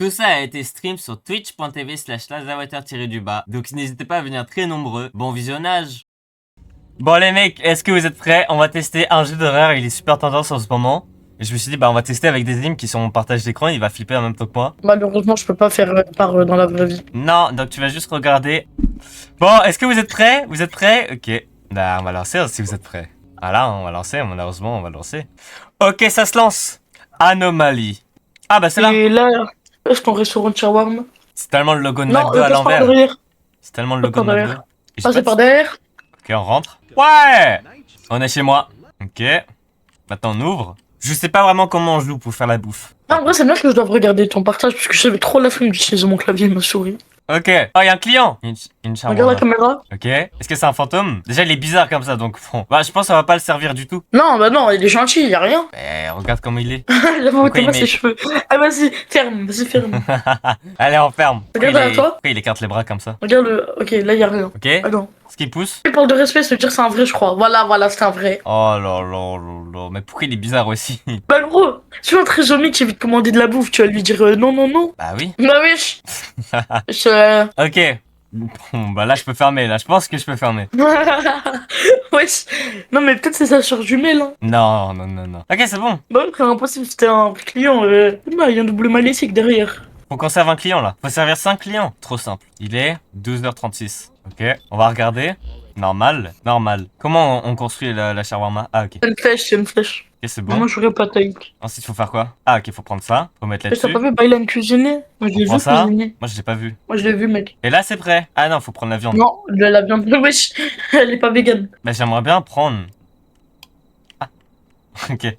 Tout ça a été stream sur twitch.tv/lazawater-du-bas, donc n'hésitez pas à venir très nombreux. Bon visionnage. Bon les mecs, est-ce que vous êtes prêts? On va tester un jeu d'horreur, il est super tendance en ce moment. Et je me suis dit, on va tester avec des limes qui sont en partage d'écran, il va flipper en même temps que moi. Malheureusement, je peux pas faire part dans la vraie vie. Non, donc tu vas juste regarder. Bon, est-ce que vous êtes prêts? Vous êtes prêts? Ok. Bah, on va lancer si vous êtes prêts. Voilà, on va lancer, malheureusement, on va lancer. Ok, ça se lance. Anomalie. Ah bah c'est là. Et là, est-ce ton restaurant de shawarma? C'est tellement le logo de Non, McDo à passe par l'envers. derrière. C'est tellement le logo de par McDo. derrière. Et j'ai Passez pas de- par derrière. Ok, on rentre. Ouais! On est chez moi. Ok. Maintenant, on ouvre. Je sais pas vraiment comment on joue pour faire la bouffe. Ah, en vrai, c'est bien que je dois regarder ton partage parce que j'avais trop la flemme d'utiliser mon clavier et ma souris. Ok. Oh, y'a un client! Une Regarde la caméra. Ok. Est-ce que c'est un fantôme? Déjà, il est bizarre comme ça, donc bon. Bah, je pense que ça va pas le servir du tout. Non, bah non, il est gentil, y a rien. Eh, regarde comment il est. Là, Pourquoi il moi met- ses cheveux. Ah, vas-y, ferme, vas-y, ferme. Allez, on ferme. Regarde Pourquoi à toi. pourquoi il écarte les bras comme ça? Regarde le. Ok, là, y a rien. Ok. Ah non. Est-ce qu'il pousse? Il parle de respect, ça veut dire c'est un vrai, je crois. Voilà, c'est un vrai. Oh là là là là. Mais pourquoi il est bizarre aussi? Bah, gros, tu vois un trésorier qui veut te commander de la bouffe, tu vas lui dire non, non, non. Bah oui. Bah, wesh. Ok. Bon, bah là, je peux fermer. Là, je pense que je peux fermer. Wesh. Non, mais peut-être c'est sa soeur jumelle, hein. Non, non, non, non. Ok, c'est bon. Bah, c'est impossible, c'était un client. Bah, il y a un double maléfique derrière. Faut qu'on serve un client là. Faut servir 5 clients. Trop simple. Il est 12h36. Ok. On va regarder. Normal. Normal. Comment on construit la shawarma? Ah, ok. C'est une flèche. Ok, c'est Moi, bon. je ferais pas taille. Ensuite, faut faire quoi? Ah, ok, faut prendre ça. Faut mettre Mais t'as là-dessus. pas vu Bailan cuisiner? Moi, je l'ai On prend vu ça. cuisiner. Moi, je l'ai pas vu. Moi, je l'ai vu, mec. Et là, c'est prêt. Ah non, faut prendre la viande. Non, de la viande. Wesh, elle est pas vegan. Bah, j'aimerais bien prendre. Ah. Ok.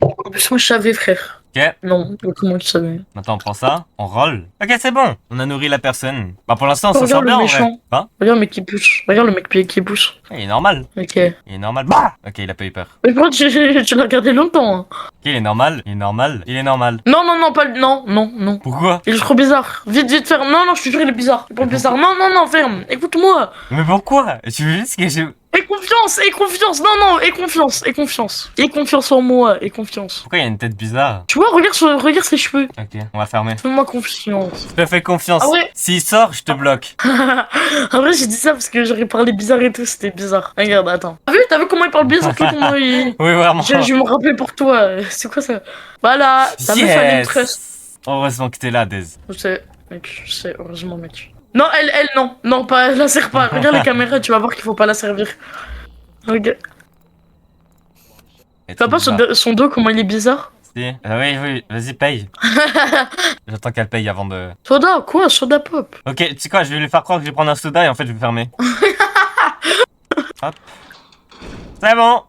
En plus, moi, je savais, frère. Ok. Non, comment tu savais? Maintenant, on prend ça. On roll. Ok, c'est bon. On a nourri la personne. Bah, pour l'instant, on s'en sort Regarde bien le en vrai. méchant. Hein? Regarde le mec qui pousse. Regarde le mec qui pousse. Il est normal. Ok. Il est normal. Bah! Ok, il a pas eu peur. Mais pourquoi tu l'as regardé longtemps, hein? Ok, il est normal. Il est normal. Il est normal. Non, non, non, pas le. Non, non, non. Pourquoi? Il est trop bizarre. Vite, vite, ferme. Non, non, je te jure, il est bizarre. Il est pas bizarre. Non, non, non, ferme. Écoute-moi. Mais pourquoi? Tu veux juste que je... Aie confiance, aie confiance. Non, non, aie confiance, aie confiance. Aie confiance en moi, aie confiance. Pourquoi il a une tête bizarre? Tu vois, regarde ses cheveux. Ok, on va fermer. Fais-moi confiance. Je te fais confiance. Ah ouais? S'il sort, je te bloque. En vrai, j'ai dit ça parce que j'aurais parlé bizarre et tout, c'était bizarre. Regarde, attends. T'as vu comment il parle bizarre, toi, comment il... Oui, vraiment. Je me rappelais pour toi. C'est quoi ça? Voilà, t'as vu, fallait me trust. Heureusement que t'es là, Dez. Je sais, mec, je sais, heureusement, mec. Non, elle, non. Non, pas, la sers pas. Regarde les caméras, tu vas voir qu'il faut pas la servir. Regarde. Et Tu vois pas son dos, comment il est bizarre? Si. Oui, oui, vas-y, paye. J'attends qu'elle paye avant de... Soda, quoi? Soda pop. Ok, tu sais quoi, je vais lui faire croire que je vais prendre un soda et en fait, je vais fermer. Hop. C'est bon.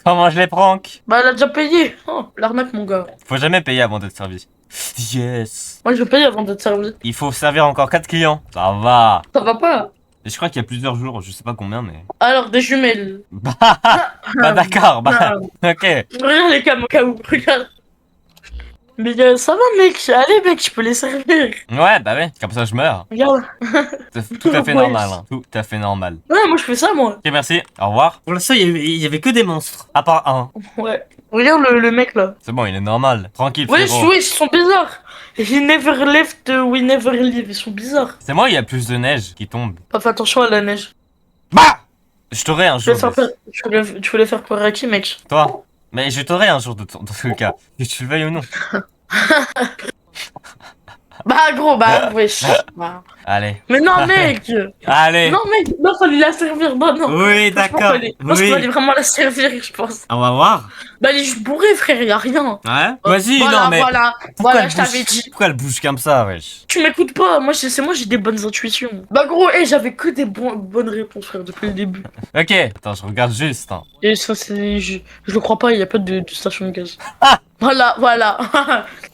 Comment je les prank? Bah, elle a déjà payé. Oh, l'arnaque, mon gars. Faut jamais payer avant d'être servi. Yes. Moi, je paye avant d'être servi. Il faut servir encore 4 clients. Ça va. Ça va pas. Et je crois qu'il y a plusieurs jours, je sais pas combien, mais... Alors, des jumelles. Bah d'accord, bah... Ok. Regarde les cams au cas où, regarde. Mais ça va, mec. Allez, mec, je peux les servir. Ouais, bah ouais, comme ça je meurs. Regarde. C'est tout à fait Ouais. normal, hein. Tout à fait normal. Ouais, moi, je fais ça, moi. Ok, merci. Au revoir. Pour l'instant, il y avait que des monstres. À part un. Ouais. Regarde le mec, là. C'est bon, il est normal. Tranquille, Ouais, frérot. ils sont bizarres. He never left, we never leave. Ils sont bizarres. C'est moi, il y a plus de neige qui tombe. Fais attention à la neige. Bah! Je t'aurai un jour. Tu voulais faire peur à qui, mec? Toi. Mais je t'aurai un jour dans tous les cas. Que tu le veuilles ou non. Bah, gros, bah, wesh. Bah. Allez. Mais non, mec. Allez. Non, mec, non, fallait la servir. Bah, non. Oui, Franchement, d'accord. Moi, je fallait vraiment la servir, je pense. On va voir. Bah, elle est juste bourrée, frère, y a rien. Ouais. Vas-y, Voilà, non mais. Voilà, Pourquoi voilà, elle je t'avais bouge- dit. Pourquoi elle bouge comme ça, wesh? Tu m'écoutes pas, moi, c'est moi, j'ai des bonnes intuitions. Bah, gros, j'avais que des bonnes réponses, frère, depuis le début. Ok. Attends, je regarde juste. Hein. Et ça, c'est. Je le crois pas, y a pas de station de gaz. Ah Voilà, voilà.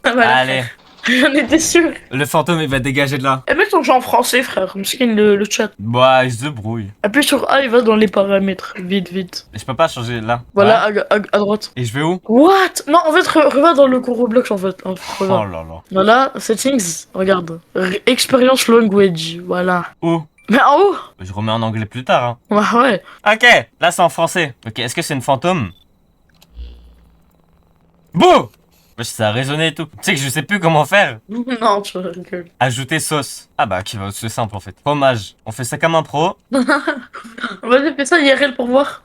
Voilà. Allez. J'en étais sûr. Le fantôme, il va dégager de là. Et mets ton jeu en français, frère. Miskin le chat. Bah, il se débrouille. Appuie sur A et va dans les paramètres. Vite, vite. Et je peux pas changer là. Voilà, Ouais. à droite. Et je vais où? What? Non, en fait, reva dans le Roblox, en fait. Reva. Oh là là. Voilà, settings. Regarde. Experience language. Voilà. Où? Mais en haut? Je remets en anglais plus tard. Hein. Ouais, ouais. Ok, là c'est en français. Ok, est-ce que c'est une fantôme? Bouh! Wesh, ça a résonné et tout. Tu sais que je sais plus comment faire. Non, tu rigoles. Ajouter sauce. Ah bah, ok, bah, c'est simple en fait. Fromage. On fait ça comme un pro. Vas-y, fais ça IRL pour voir.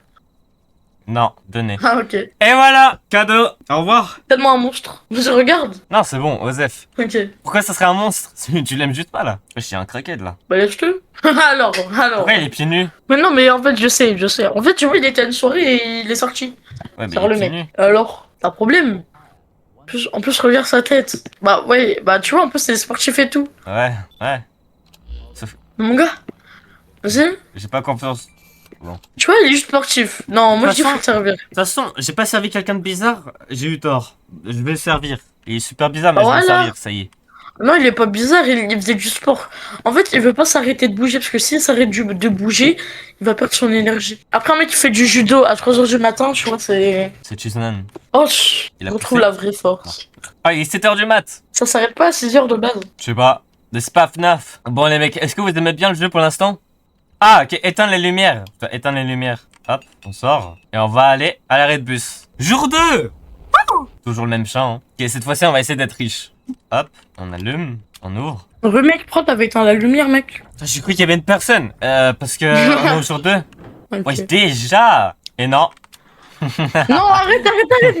Non, donnez. Ah, ok. Et voilà, cadeau. Au revoir. Tellement un monstre. Je regarde. Non, c'est bon, Osef. Ok. Pourquoi ça serait un monstre? Tu l'aimes juste pas là? Wesh, il y a un crackhead là. Bah, lâche-le. Alors. Pourquoi il est pieds nus? Mais non, mais en fait, je sais. En fait, tu vois, il était à une soirée et il est sorti. Ouais, mais Faire il le est pieds mec. nus. Alors, t'as un problème. En plus, regarde sa tête. Bah, ouais, bah, tu vois, en plus, c'est sportif et tout. Ouais, ouais. Mon gars, vas-y. J'ai pas confiance. Tu vois, il est juste sportif. Non, moi, je dis, faut te servir. De toute façon, j'ai pas servi quelqu'un de bizarre, j'ai eu tort. Je vais le servir. Il est super bizarre, mais je vais le Voilà. servir, ça y est. Non, il est pas bizarre, il faisait du sport. En fait, il veut pas s'arrêter de bouger, parce que s'il s'arrête de bouger, il va perdre son énergie. Après, un mec qui fait du judo à 3h du matin, tu vois, c'est... C'est Chizunan. Oh, Il a on retrouve poussé. la vraie force. Ah, il est 7h du mat. Ça s'arrête pas à 6h de base. Je sais pas. Mais c'est pas FNAF. Bon, les mecs, est-ce que vous aimez bien le jeu pour l'instant? Ah, ok, éteins les lumières. Éteins les lumières. Hop, on sort. Et on va aller à l'arrêt de bus. Jour 2. Toujours le même chant. Hein. Ok, cette fois-ci, on va essayer d'être riche. Hop, on allume, on ouvre. Mec, prends, t'avais éteint la lumière, mec. J'ai cru qu'il y avait une personne. Parce que on est au jour 2. Ok. Ouais, déjà. Et non. Non, arrête,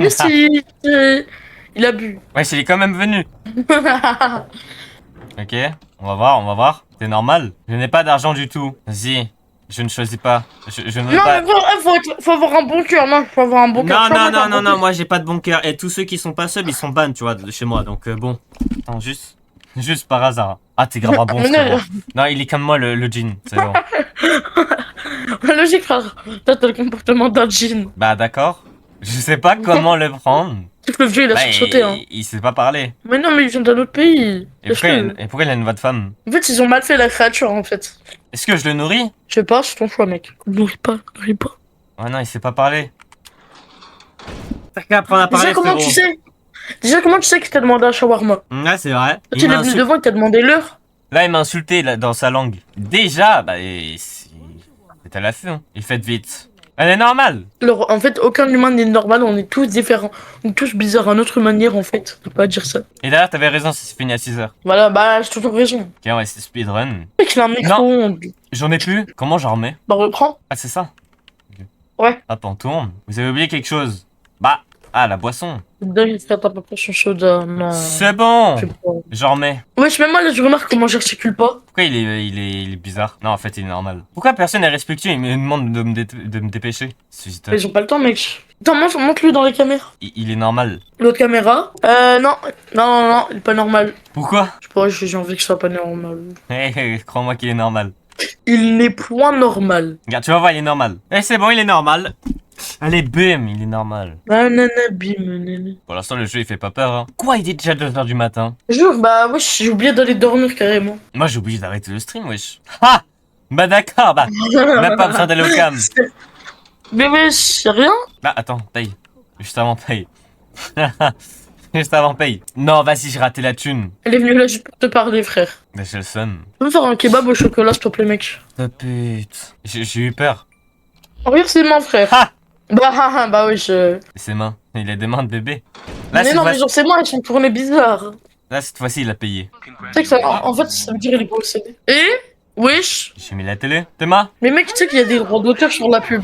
juste, il a bu. Ouais, il est quand même venu. Ok, on va voir. C'est normal. Je n'ai pas d'argent du tout. Vas-y, je ne choisis pas. Je ne veux Non, pas. mais faut avoir un bon cœur, non, faut avoir un bon cœur. Non, moi j'ai pas de bon cœur. Et tous ceux qui sont pas subs, ils sont ban, tu vois, de chez moi. Donc bon. Attends, juste par hasard. Ah, t'es grave un bon frérot. Non, il est comme moi, le jean. C'est bon. Logique, frère. Toi, t'as le comportement d'un jean. Bah d'accord. Je sais pas comment le prendre. Le vieux, il a Bah, sursauté, hein. il sait pas parler. Mais non, mais il vient d'un autre pays. Et pourquoi il a une voix de femme? En fait, ils ont mal fait la créature, en fait. Est-ce que je le nourris? Je sais pas, c'est ton choix, mec. Nourris pas. Oh non, il sait pas parler. T'as qu'à apprendre à parler, Déjà, comment tu sais qu'il t'a demandé un shawarma? Ouais, c'est vrai. Toi, tu l'es venu devant, il t'a demandé l'heure. Là, il m'a insulté là, dans sa langue. Déjà, bah, c'est à l'affût. Hein. Et faites vite. Elle est normale. Alors, en fait, aucun humain n'est normal, on est tous différents. On est tous bizarres à notre manière, en fait. On peut pas dire ça. Et d'ailleurs, t'avais raison, c'est fini à 6h. Voilà, bah, j'ai toujours raison. Ok, on va essayer de speedrun. Mec, il a un micro-ondes. J'en ai plus. Comment j'en remets? Bah, reprends. Ah, c'est ça. Okay. Ouais. Hop, on tourne. Vous avez oublié quelque chose. Bah, ah, la boisson. Dingue, frère, t'as pas pris son soda, non. C'est bon. Je sais pas. J'en remets. Wesh, même moi, là, je remarque comment j'articule pas. Pourquoi il est bizarre? Non, en fait, il est normal. Pourquoi personne n'est respectueux? Il me demande de me dépêcher. Ils ont pas le temps, mec. Attends, montre-lui dans les caméras. Il est normal. L'autre caméra. Non, il est pas normal. Pourquoi? Je sais pas, j'ai envie que ce soit pas normal. Crois-moi qu'il est normal. Il n'est point normal. Regarde, tu vas voir, il est normal. Eh, c'est bon, il est normal. Allez, bim, il est normal. Ah, nana, bim, nana. Pour l'instant, le jeu, il fait pas peur, hein. Quoi, il est déjà 2h du matin? Jure, bah, wesh, j'ai oublié d'aller dormir carrément. Moi, j'ai oublié d'arrêter le stream, wesh. Ah! Bah d'accord, bah. Même pas besoin d'aller au cam. Mais wesh, y'a rien? Bah, attends, paye. Juste avant, paye. Juste avant, paye. Non, vas-y, j'ai raté la thune. Elle est venue là juste pour te parler, frère. Mais j'ai le seum. Tu peux me faire un kebab au chocolat, s'il te plaît, mec? Oh pute. J'ai eu peur. Regarde ses mains, frère. Ha! Bah wesh. Ses mains. Il a des mains de bébé. Là, Mais non, mais genre, ses mains, elles sont tournées bizarres. Là, cette fois-ci, il a payé. Tu sais que ça, en fait, ça veut dire qu'il est pas possédé. Et? Wesh. J'ai mis la télé. Théma? Mais mec, tu sais qu'il y a des droits d'auteur sur la pub.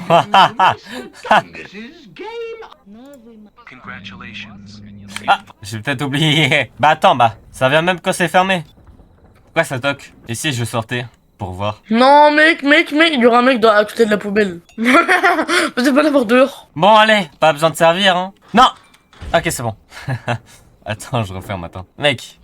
Ah, j'ai peut-être oublié. Bah attends, bah, ça vient même quand c'est fermé. Pourquoi ça toque? Et si je sortais pour voir? Non, mec, il y aura un mec à côté de la poubelle. Vous êtes pas l'avoir dehors. Bon, allez, pas besoin de servir, hein. Non! Ok, c'est bon. Attends, je referme, attends. Mec.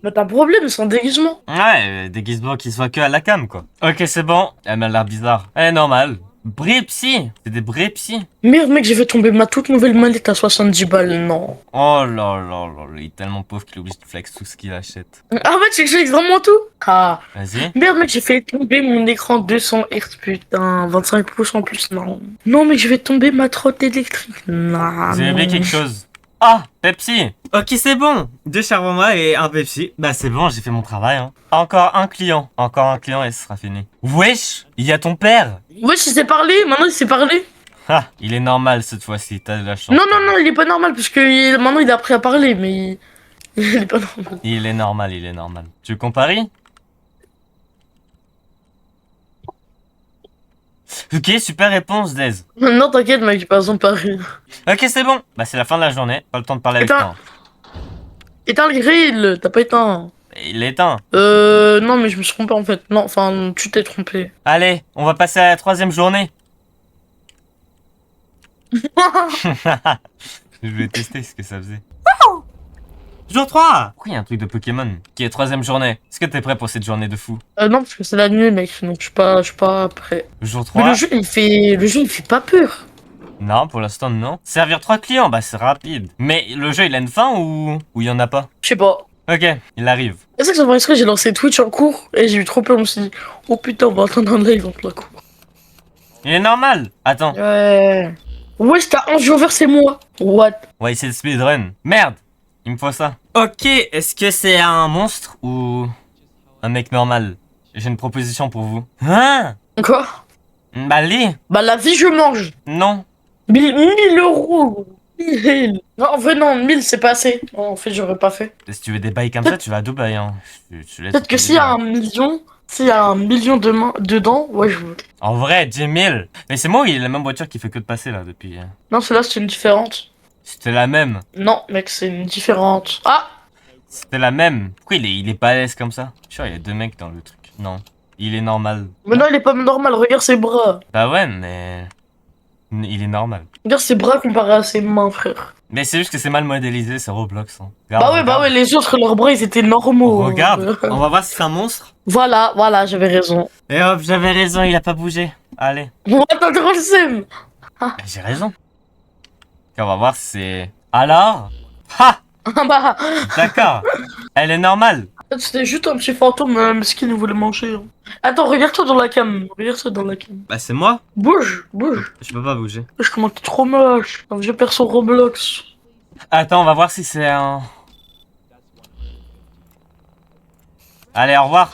Mais t'as un problème, c'est un déguisement. Ouais, déguisement qui se voit que à la cam, quoi. Ok, c'est bon. Elle m'a l'air bizarre. Elle est normale. Brépsy. C'est des brépsy. Merde, mec, j'ai fait tomber ma toute nouvelle manette à 70 balles, non. Oh là là là, il est tellement pauvre qu'il oublie de flex tout ce qu'il achète. Ah ouais, tu sais que j'ai vraiment tout. Ah. Vas-y. Merde, mec, j'ai fait tomber mon écran 200 Hz, putain. 25 pouces en plus, non. Non, mec, je vais tomber ma trotte électrique. Non. Vous avez oublié quelque chose. Ah, Pepsi. Ok, c'est bon. 2 shawarma et un Pepsi. Bah c'est bon, j'ai fait mon travail. Hein. Encore un client et ce sera fini. Wesh, il y a ton père. Wesh, il s'est parlé, maintenant il s'est parlé. Ah, il est normal cette fois-ci, t'as de la chance. Non, non, non, il est pas normal, parce que maintenant il a appris à parler, mais il est pas normal. Il est normal, il est normal. Tu veux qu'on parie? Ok, super réponse, Dez. Non, t'inquiète, mec, j'ai pas besoin de parler. Ok, c'est bon. Bah, c'est la fin de la journée. Pas le temps de parler avec Éteins. toi. Éteins le grill, t'as pas éteint. Il est éteint. Non, mais je me suis trompé en fait. Non, enfin, tu t'es trompé. Allez, on va passer à la 3e journée. Je voulais tester ce que ça faisait. Jour 3. Pourquoi il y a un truc de Pokémon qui est 3e journée? Est-ce que t'es prêt pour cette journée de fou? Non, parce que c'est la nuit, mec, donc je suis pas prêt. Jour Mais 3. le jeu, il fait pas peur. Non, pour l'instant, non. Servir 3 clients, bah c'est rapide. Mais le jeu, il a une fin ou il y en a pas? Je sais pas. Ok, il arrive. C'est ça que ça m'a exprès, j'ai lancé Twitch en cours et j'ai eu trop peur, je me suis dit, oh putain, on va attendre un live entre la cour. Il est normal. Attends. Ouais. Ouais, t'as un jeu vert, c'est moi. What? On va essayer de speedrun. Merde, il me faut ça. Ok, est-ce que c'est un monstre ou un mec normal? J'ai une proposition pour vous. Hein? Quoi? Bah lis. Bah, la vie, je mange. Non. 1000 euros. 1000. Non, en vrai, non, 1000, c'est pas assez. Non, en fait, j'aurais pas fait. Si tu veux des bails comme ça, tu vas à Dubaï, hein. Tu laisses Peut-être que te s'il y a dire. s'il y a 1 million dedans, ouais, je veux. En vrai, 10 000. Mais c'est moi, il a la même voiture qui fait que de passer là depuis. Non, celle-là, c'est une différente. C'était la même. Non, mec, c'est une différente. Ah! C'était la même. Pourquoi il est pas à l'aise comme ça? Je suis sûr, il y a 2 mecs dans le truc. Non. Il est normal. Mais non, il est pas normal, regarde ses bras. Bah ouais, mais. Il est normal. Regarde ses bras comparé à ses mains, frère. Mais c'est juste que c'est mal modélisé, c'est Roblox. Hein. Bah ouais, les autres, leurs bras, ils étaient normaux. Regarde, on va voir si c'est un monstre. Voilà, j'avais raison. Et hop, j'avais raison, il a pas bougé. Allez. What, t'as trop le seum. Bah, j'ai raison. Ok, on va voir si c'est. Alors? Ha! Ah bah, D'accord. Elle est normale. c'était juste un petit fantôme, qui nous voulait manger. Hein. Attends, regarde-toi dans la cam. Regarde-toi dans la cam. Bah, c'est moi. Bouge. Je peux pas bouger. Je commence trop moche. Un vieux perso Roblox. Attends, on va voir si c'est un. Allez, au revoir.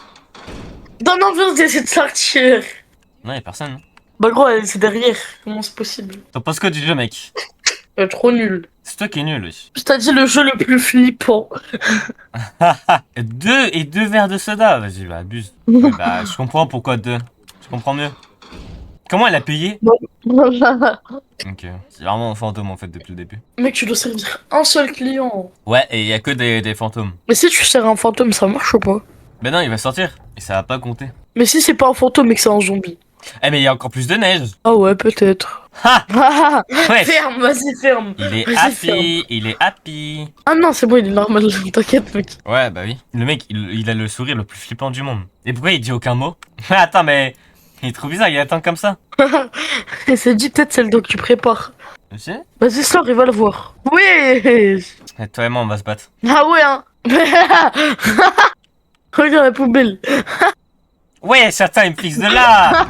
Non, non, viens, j'essaie de sortir. Non, y'a personne. Hein. Bah gros, c'est derrière. Comment c'est possible? T'en penses quoi du jeu, mec? Trop nul. C'est toi qui es nul, wesh. Je t'ai dit le jeu le plus flippant. deux verres de soda. Vas-y, bah, abuse. Ouais, bah, je comprends pourquoi 2. Je comprends mieux. Comment elle a payé? Ok. C'est vraiment un fantôme en fait depuis le début. Mec, tu dois servir un seul client. Ouais, et y a que des fantômes. Mais si tu sers un fantôme, ça marche ou pas? Ben non, il va sortir. Et ça va pas compter. Mais si c'est pas un fantôme et que c'est un zombie. Eh, mais il y a encore plus de neige. Ah ouais, peut-être. Ha! Ah, Ouais. ferme, vas-y, ferme. Il est Vas-y, happy, il est happy. Ah non, c'est bon, il est normal, t'inquiète, mec. Ouais, bah oui. Le mec, il a le sourire le plus flippant du monde. Et pourquoi il dit aucun mot? Attends, mais il est trop bizarre, il attend comme ça. Et c'est dit, peut-être celle que tu prépares. Tu sais? Vas-y, sors, il va le voir. Oui. Et toi et moi, on va se battre. Ah ouais, hein. Regarde la poubelle. Ouais, certains, il me fixe de là.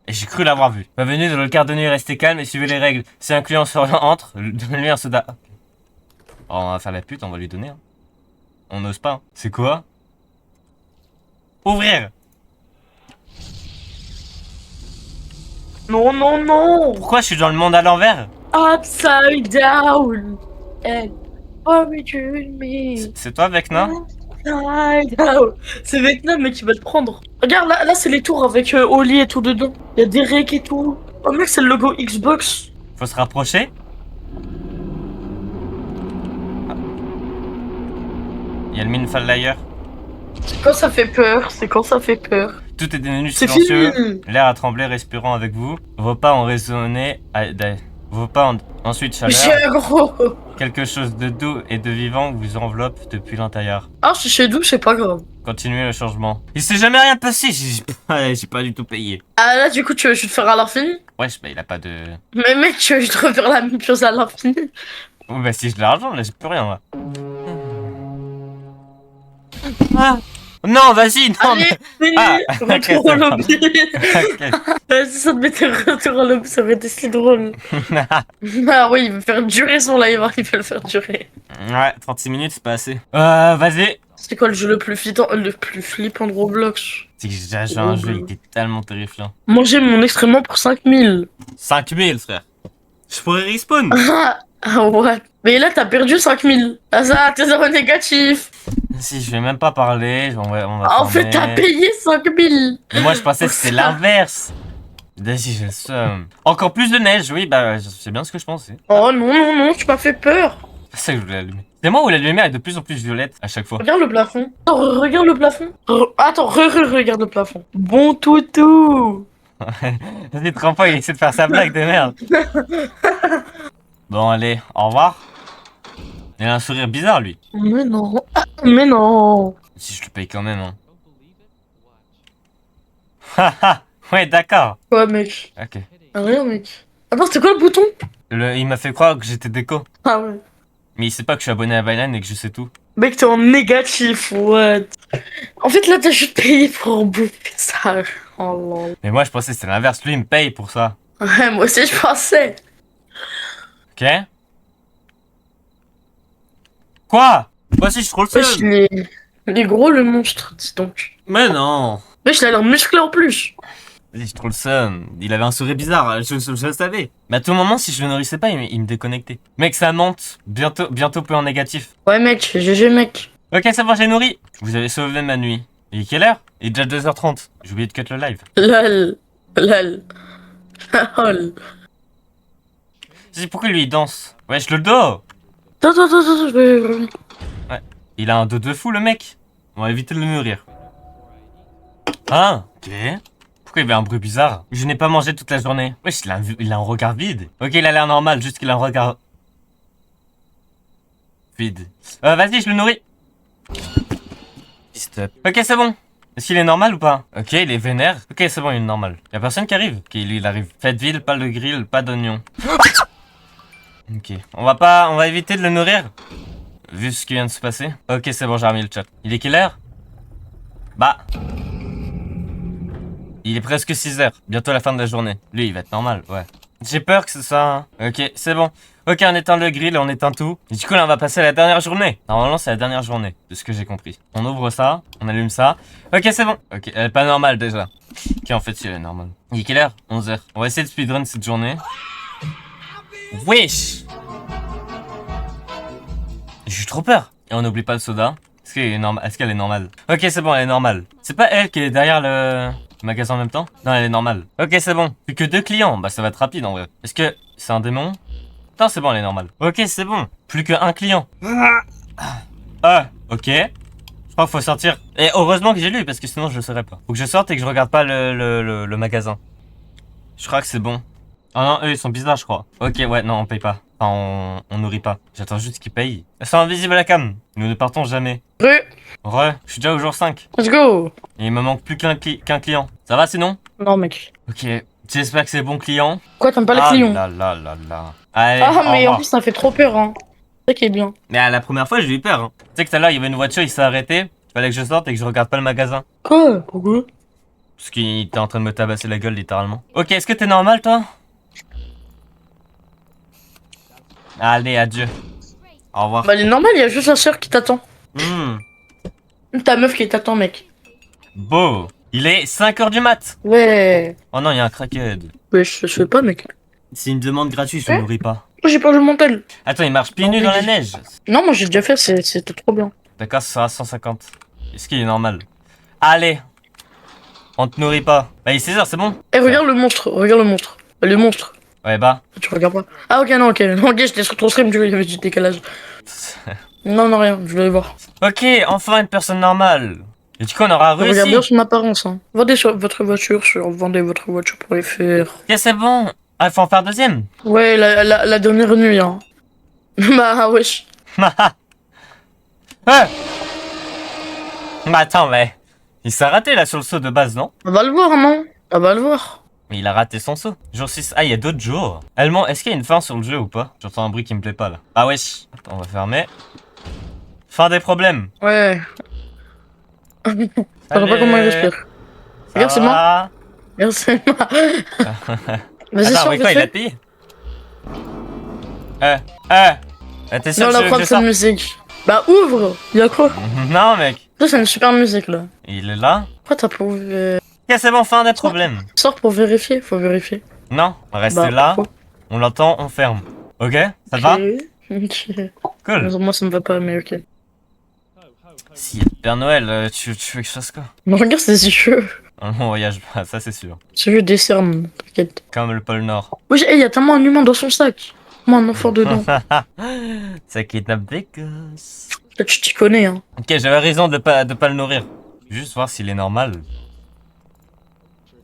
Et j'ai cru l'avoir vu. Bienvenue dans le quart de nuit, restez calme et suivez les règles. Si un client entre, donnez-lui un soda. Oh, on va faire la pute, on va lui donner. Hein. On n'ose pas. Hein. C'est quoi? Ouvrir. Non, non, non. Pourquoi je suis dans le monde à l'envers? Upside down. And origin me. C'est toi, Vecna? Upside down. C'est Vecna, mec, qui va te prendre. Regarde, là c'est les tours avec Oli et tout dedans. Il y a des recs et tout. Oh mec, c'est le logo Xbox. Faut se rapprocher. Il y a le Minfall C'est quand ça fait peur, c'est quand ça fait peur. Tout est devenu C'est silencieux. fini. L'air a tremblé, respirant avec vous. Vos pas ont résonné. Vos pas ont ensuite J'ai chaleur. un gros. Quelque chose de doux et de vivant vous enveloppe depuis l'intérieur. Ah, je suis chez nous, c'est pas grave. Continuez le changement. Il s'est jamais rien passé, j'ai pas du tout payé. Ah là, du coup, tu veux que je te faire à l'infini? Wesh, bah il a pas de... Mais mec, tu veux que je te refaire la même chose à l'infini? Oh, bah si je l'ai l'argent, là j'ai plus rien là. Ah. Non, vas-y, non Allez, mais... fini. Ah, Retour ok, au lobby. Ok. Vas-y, ça te mettait retour au lobby, ça aurait été si drôle. Ah oui, il veut faire durer son live, hein, il veut le faire durer. Ouais, 36 minutes c'est pas assez. Vas-y, C'est quoi le jeu le plus flippant de Roblox? C'est que j'ai déjà joué à un jeu, il était tellement terrifiant. Manger mon extrêmement pour 5000. 5000, frère. Je pourrais respawn. Ah ouais. Mais là, t'as perdu 5000. Ah ça, t'es zéro négatif. Si, je vais même pas parler, on va Ah, en fait, t'as farmer. payé 5000. Mais moi, je pensais que c'était l'inverse. Vas-y, j'ai le seum. Encore plus de neige, oui, bah, c'est bien ce que je pensais. Oh non, non, non, tu m'as fait peur. C'est ça que je voulais allumer. C'est moi où la lumière est de plus en plus violette à chaque fois. Regarde le plafond. Attends, regarde le plafond. Attends, regarde le plafond. Bon toutou. Vas-y, te rends pas, il essaie de faire sa blague de merde. Bon, allez, au revoir. Il a un sourire bizarre, lui. Mais non. Mais non. Si je le paye quand même, hein. Haha, ouais, d'accord. Quoi, mec? Ok. Rien, mec. Attends, c'était quoi le bouton? Il m'a fait croire que j'étais déco. Ah ouais. Mais il sait pas que je suis abonné à Vailan et que je sais tout. Mec, t'es en négatif, what? En fait, là, t'as juste payé pour bouffer ça. Oh là. Mais moi, je pensais que c'était l'inverse. Lui, il me paye pour ça. Ouais, moi aussi, je pensais. Ok? Quoi? Moi aussi, je suis trop le Wesh, seul. il est gros, le monstre, dis donc. Mais non. Wesh, il a l'air musclé en plus. Vas-y, je trouve le seum. Il avait un sourire bizarre, je le savais. Mais à tout moment, si je le nourrissais pas, il me déconnectait. Mec, ça monte. Bientôt peu en négatif. Ouais, mec, GG, mec. Ok, c'est bon, j'ai nourri. Vous avez sauvé ma nuit. Il est quelle heure? Il est déjà 2h30. J'ai oublié de cut le live. Lol. Lol. Lol. C'est pourquoi lui il danse? Wesh, le dos. Attends, je vais... Il a un dos de fou, le mec. On va éviter de le nourrir. Ah, ok. Pourquoi il avait un bruit bizarre? Je n'ai pas mangé toute la journée. Wesh, il a un regard vide. Ok, il a l'air normal, juste qu'il a un regard... vide. Vas-y, je le nourris. Stop. Ok, c'est bon. Est-ce qu'il est normal ou pas? Ok, il est vénère. Ok, c'est bon, il est normal. Y'a personne qui arrive? Ok, lui, il arrive. Faites vide, pas de grill, pas d'oignon. Ok, on va éviter de le nourrir. Vu ce qui vient de se passer. Ok, c'est bon, j'ai remis le chat. Il est quelle heure? Bah... il est presque 6h. Bientôt la fin de la journée. Lui, il va être normal, ouais. J'ai peur que c'est ça. Hein. Ok, c'est bon. Ok, on éteint le grill, on éteint tout. Et du coup, là, on va passer à la dernière journée. Normalement, c'est la dernière journée, de ce que j'ai compris. On ouvre ça, on allume ça. Ok, c'est bon. Ok, elle est pas normale, déjà. Ok, en fait, si, elle est normale. Il est quelle heure? 11h. On va essayer de speedrun cette journée. Wesh! J'ai eu trop peur. Et on n'oublie pas le soda. Est-ce qu'elle est normale? Ok, c'est bon, elle est normale. C'est pas elle qui est derrière le magasin en même temps? Non, elle est normale. Ok, c'est bon. Plus que 2 clients. Bah, ça va être rapide en vrai. Est-ce que c'est un démon? Non, c'est bon, elle est normale. Ok, c'est bon. Plus que 1 client. Ok. Je crois qu'il faut sortir. Et heureusement que j'ai lu, parce que sinon je le saurais pas. Faut que je sorte et que je regarde pas le magasin. Je crois que c'est bon. Ah non, eux ils sont bizarres, je crois. Ok, ouais, non, on paye pas. Enfin, on nourrit pas. J'attends juste qu'ils payent. Elles sont invisibles à la cam. Nous ne partons jamais. Je suis déjà au jour 5. Let's go. Et il me manque plus qu'un client. Ça va sinon? Non, mec. Ok. J'espère que c'est bon client. Quoi, t'aimes pas les Ah clients? là là là là. Allez, Ah, au mais en revoir. plus, ça fait trop peur, hein. C'est ça qui est bien. Mais à la première fois, j'ai eu peur. Hein. Tu sais que tout à l'heure, il y avait une voiture, il s'est arrêté. Fallait que je sorte et que je regarde pas le magasin. Quoi? Pourquoi? Parce qu'il était en train de me tabasser la gueule, littéralement. Ok, est-ce que t'es normal, toi? Allez, adieu. Au revoir. Bah, il est normal, il y a juste sa soeur qui t'attend. Ta meuf qui t'attend, mec. Beau. Il est 5h du mat. Ouais. Oh non, il y a un crackhead. Ouais, je fais pas, mec. C'est une demande gratuite, je ne nourris pas. J'ai pas le mental. Attends, il marche pieds nus dans la neige. Non, moi j'ai déjà fait, c'était trop bien. D'accord, ce sera 150. Est-ce qu'il est normal? Allez. On te nourrit pas. Bah, il est 16h, c'est bon? Eh, regarde le monstre, regarde le monstre. Le monstre. Ouais, bah. Tu regardes pas. Ah, ok, non, ok. Ok, j'étais sur ton stream, tu vois, il y avait du décalage. Non, rien, je voulais voir. Ok, enfin une personne normale. Et du coup, on aura réussi. Regarde bien son apparence, hein. Vendez votre voiture sur vendezvotrevoiture.fr. Ok, c'est bon. Ah, il faut en faire deuxième. Ouais, la dernière nuit, hein. Bah, wesh. Ouais. Bah attends, mais... il s'est raté là sur le saut de base, non? On va le voir, non? On va le voir. Mais il a raté son saut. Jour 6. Ah, il y a d'autres jours. Allemand, est-ce qu'il y a une fin sur le jeu ou pas? J'entends un bruit qui me plaît pas là. Ah wesh. Attends, on va fermer. Fin des problèmes. Ouais. Je sais pas comment il respire. Regarde, c'est moi. Regarde, c'est moi. Vas-y, Attends, sors, mais vite quoi, il a fait. payé? T'es sûr Non, que la tu veux preuve, que je c'est de sorte? musique. Bah ouvre. Y'a quoi? Non, mec. Ça, c'est une super musique, là. Il est là. Pourquoi t'as pas ouvert? Ok, c'est bon, fin des problèmes. Sors pour vérifier, faut vérifier. Non, reste Bah, là. pourquoi? On l'entend, on ferme. Ok? Ça te va? Ok. Cool. Moi, ça me va pas, mais ok. Si y a le Père Noël, tu veux que je fasse quoi? Mais regarde ses yeux. On voyage pas, ça c'est sûr. Ses yeux décernent, t'inquiète. Comme le pôle Nord. Wesh, hey, y'a tellement un humain dans son sac. Moi, un enfant dedans. Ça kidnappe des gosses. Là, tu t'y connais, hein. Ok, j'avais raison de pas le nourrir. Juste voir s'il est normal.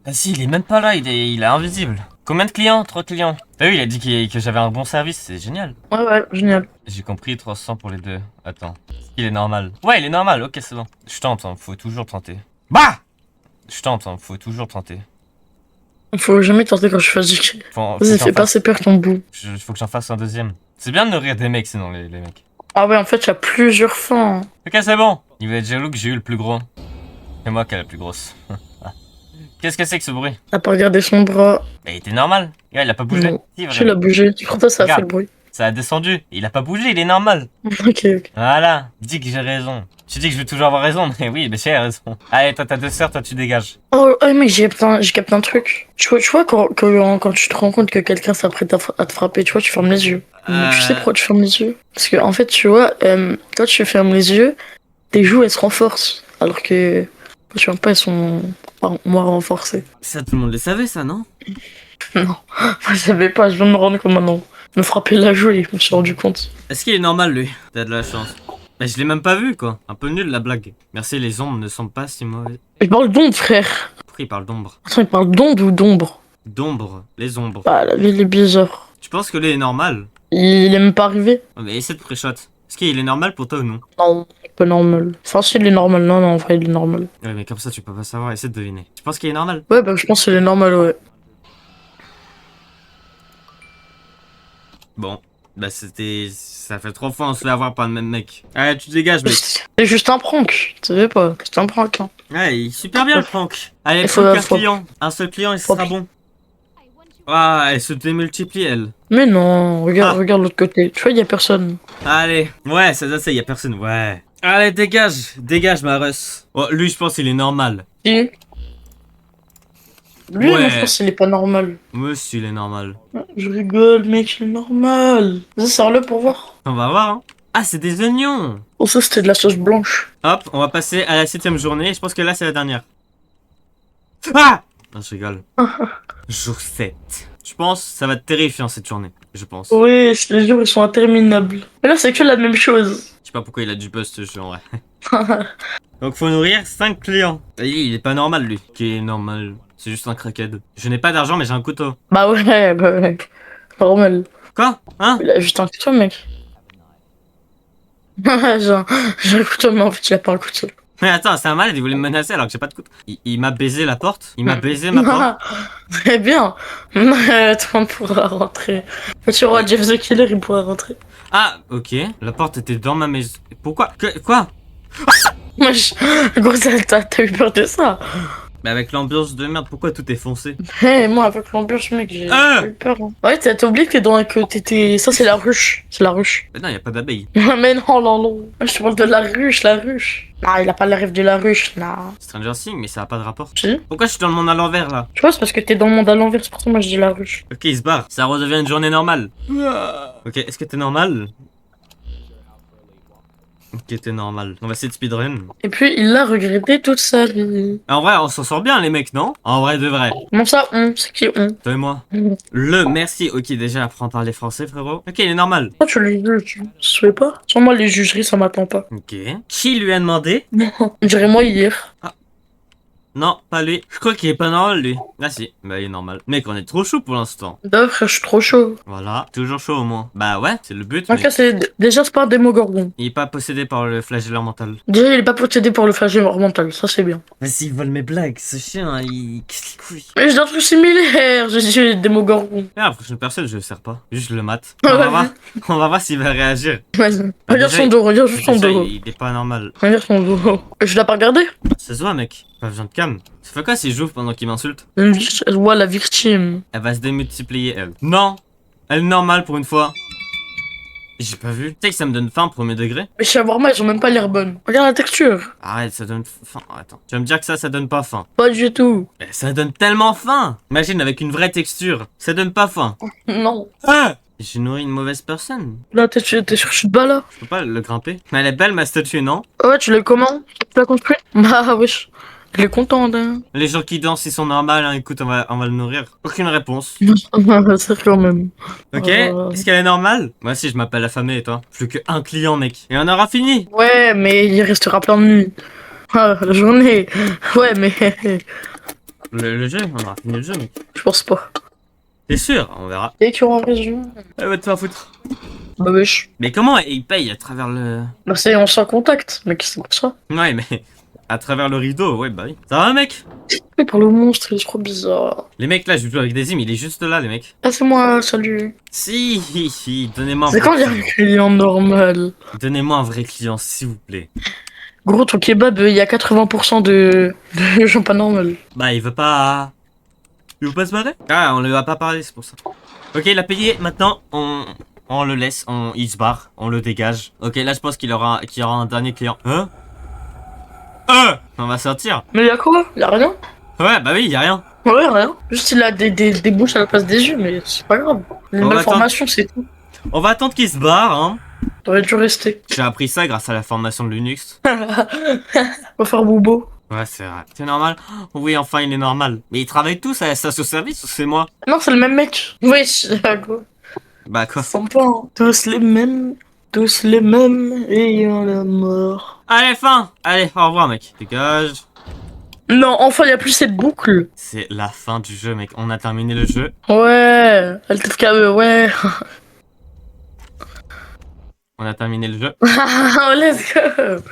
Ah si, il est même pas là, il est invisible. Combien de clients? 3 clients. T'as vu, il a dit que j'avais un bon service, c'est génial. Ouais, génial. J'ai compris, 300 pour les deux. Attends. Il est normal. Ouais, il est normal, ok, c'est bon. Je tente, hein, faut toujours tenter. Bah! Je tente, hein, faut toujours tenter. Faut jamais tenter quand je suis fatigué. Faut Vas-y, que fais j'en pas fasse- assez peur ton bout. faut que j'en fasse un deuxième. C'est bien de nourrir des mecs, sinon, les mecs. Ah ouais, en fait, y'a plusieurs fins. Ok, c'est bon. Il va être jaloux que j'ai eu le plus gros. C'est moi qui ai la plus grosse. Qu'est-ce que c'est que ce bruit? T'as pas regardé son bras. Bah, il était normal. Ouais, il a pas bougé. Non. Si, Tu l'as vraiment. bougé. Tu crois que ça a Regarde. fait le bruit? Ça a descendu. Il a pas bougé, il est normal. Ok. Voilà. Dis que j'ai raison. Tu dis que je vais toujours avoir raison, mais oui, mais j'ai raison. Allez, toi, t'as deux sœurs, toi, tu dégages. Oh, mec, j'ai capté un truc. Tu vois quand tu te rends compte que quelqu'un s'apprête à te frapper, tu vois, tu fermes les yeux. Mais tu sais pourquoi tu fermes les yeux? Parce que, en fait, tu vois, quand tu fermes les yeux, tes joues, elles se renforcent. Alors que quand tu fermes pas, elles sont moins renforcées. Ça, tout le monde le savait, ça, non? Non, je savais pas, je viens de me rendre compte maintenant. Me frapper la joue et je me suis rendu compte. Est-ce qu'il est normal, lui? T'as de la chance. Mais je l'ai même pas vu, quoi. Un peu nul, la blague. Merci, les ombres ne sont pas si mauvais. Il parle d'ombre, frère. Pourquoi il parle d'ombre? Attends, il parle d'ombre ou d'ombre? D'ombre. Les ombres. Bah, la ville est bizarre. Tu penses que lui est normal? Il est même pas arrivé? Oh, mais essaie de pré-shot. Est-ce qu'il est normal pour toi ou non? Non, pas normal. Enfin, si, il est normal. Non, en vrai, il est normal. Ouais, mais comme ça, tu peux pas savoir. Essaie de deviner. Tu penses qu'il est normal? Ouais, bah, je pense qu'il est normal, ouais. Bon. Bah, c'était... Ça fait 3 fois on se fait avoir par le même mec. Allez, tu te dégages, mec. C'est juste un prank, tu savais pas. C'est un prank, hein. Ouais, il est super bien le prank. Allez, Il plus faut- qu'un faut- client. Un seul client et ce faut- sera bon. Ah, elle se démultiplie, elle. Mais non, regarde, Ah. regarde l'autre côté. Tu vois, y a personne. Allez. Ouais, ça, y a personne. Ouais. Allez, dégage. Dégage, ma Russ. Oh, lui, je pense qu'il est normal. Si. Lui, Ouais. moi, je pense qu'il est pas normal. Monsieur, il est normal. Je rigole, mec, il est normal. Vas-y, sors-le pour voir. On va voir, hein. Ah, c'est des oignons. Oh, ça, c'était de la sauce blanche. Hop, on va passer à la 7ème journée. Je pense que là, c'est la dernière. Ah! Non, je rigole. Jour 7. Je pense que ça va être terrifiant cette journée. Je pense. Oui, les jours, ils sont interminables. Mais là, c'est que la même chose. Je sais pas pourquoi il a du buzz ce jeu en vrai. Donc faut nourrir 5 clients. Et il est pas normal lui. Qui est normal. C'est juste un crackhead. Je n'ai pas d'argent mais j'ai un couteau. Bah ouais, normal. Quoi? Hein? Il a juste un couteau, mec. j'ai un couteau, mais en fait, il a pas un couteau. Mais attends, c'est un malade, il voulait me menacer alors que j'ai pas de couteau. Il m'a baisé la porte. Il m'a baisé ma porte. Très bien. Tout le monde pourra rentrer. Petit roi Jeff the Killer, il pourra rentrer. Ah, ok. La porte était dans ma maison. Pourquoi? Quoi? Moi, gros, t'as eu peur de ça. Mais avec l'ambiance de merde, pourquoi tout est foncé? Hé, moi, avec l'ambiance, mec, j'ai eu peur. Hein. Ouais, t'as oublié que t'es dans que t'étais. Ça, c'est la ruche. C'est la ruche. Mais non, y a pas d'abeille. Mais non, non, non. Moi, je te parle de la ruche, la ruche. Ah, il a pas la rêve de la ruche, là. Stranger Things, mais ça a pas de rapport. Si. Pourquoi je suis dans le monde à l'envers là? Tu vois, c'est parce que t'es dans le monde à l'envers, c'est pour ça que moi, je dis la ruche. Ok, il se barre. Ça redevient une journée normale. Ok, est-ce que t'es normal? Ok, t'es normal. On va essayer de speedrun. Et puis, il l'a regretté toute sa vie. En vrai, on s'en sort bien les mecs, non? En vrai de vrai. Comment ça, c'est qui on? Toi et moi. Mm. Le merci. Ok, déjà apprends à parler français, frérot. Ok, il est normal. Pourquoi tu les juges? Je sais pas. Sur moi, les jugeries, ça m'attend pas. Ok. Qui lui a demandé? Non. On dirait moi hier. Non, pas lui. Je crois qu'il est pas normal, lui. Ah si, bah il est normal. Mec, on est trop chaud pour l'instant. D'ailleurs, frère, je suis trop chaud. Voilà, toujours chaud au moins. Bah ouais, c'est le but. En Mais cas, déjà, c'est pas un démogorgon. il est pas possédé par le flagelleur mental. Déjà, il est pas possédé par le flagelleur mental, ça c'est bien. Vas-y, il vole mes blagues. Ce chien, il casse les couilles. Mais j'ai un truc similaire, j'ai dit démogorgon. Ah, la prochaine personne, je le sers pas. Juste je le mate. On va voir, on va voir s'il va réagir. Vas-y. Bah, Regarde déjà, son dos, regarde juste son Déjà, dos. il est pas normal. Regarde son dos. Je l'ai pas regardé? Ça se voit, mec. Pas besoin de cam. Ça fait quoi si j'ouvre pendant qu'il m'insulte? Elle voit la victime. Elle va se démultiplier, elle. Non! Elle est normale pour une fois. J'ai pas vu. Tu sais que ça me donne faim, premier degré. Mais shawarma, ils ont même pas l'air bonnes. Regarde la texture. Arrête, ça donne faim. Attends. Tu vas me dire que ça donne pas faim. Pas du tout. Mais ça donne tellement faim. Imagine avec une vraie texture. Ça donne pas faim. Non. Ah! J'ai nourri une mauvaise personne. Là, t'es sur Chute-Bas, là. Je peux pas le grimper. Mais elle est belle, ma statue, non? Ouais, tu l'as comment? Tu l'as construit? Bah, wesh. Il est content, hein. Les gens qui dansent, ils sont normaux, hein. Écoute, on va le nourrir. Aucune réponse. C'est quand même. Ok? Est-ce qu'elle est normale? Moi aussi, je m'appelle affamé, et toi? Plus qu'un client, mec. Et on aura fini. Ouais, mais il restera plein de nuits. Ah, la journée. Ouais, mais Le jeu? On aura fini le jeu, mec. je pense pas. T'es sûr? On verra. Et tu en région? Elle va te faire foutre. Bah, wesh. Mais comment il paye à travers le... Bah, c'est on sans contact, mec, c'est pour ça. Ouais, mais... À travers le rideau, ouais, bah oui. Ça va, mec? Mais par le monstre, il est trop bizarre. Les mecs, là, je joue avec des îles, il est juste là, les mecs. Ah, c'est moi, salut. Si, donnez-moi un C'est vrai quand il y a un client. client normal? Donnez-moi un vrai client, s'il vous plaît. Gros, ton kebab, il y a 80% de gens pas normal. Bah, il veut pas... Il veut pas se barrer? Ah, on lui a pas parlé, c'est pour ça. Ok, il a payé, maintenant, on le laisse, il se barre, on le dégage. Ok, là, je pense qu'il y aura un dernier client. Hein? On va sortir. Mais y a quoi? Y a rien? Ouais, bah oui, y a rien. Ouais, rien. Juste, il a des bouches à la place des yeux, mais c'est pas grave. Une On va malformation, c'est tout. On va attendre qu'il se barre, hein. T'aurais dû rester. J'ai appris ça grâce à la formation de Linux. Va faire bobo. Ouais, c'est vrai. C'est normal? Oui, enfin, il est normal. Mais ils travaillent tous à la station-service ou c'est moi? Non, c'est le même mec. Oui, quoi. Bah quoi? Sympa, hein. Tous les mêmes, ayant la mort. Allez, fin! Allez, au revoir, mec. Dégage. Non, enfin, y a plus cette boucle. C'est la fin du jeu, mec. On a terminé le jeu. Ouais, LTFKE, ouais. On a terminé le jeu. Let's go.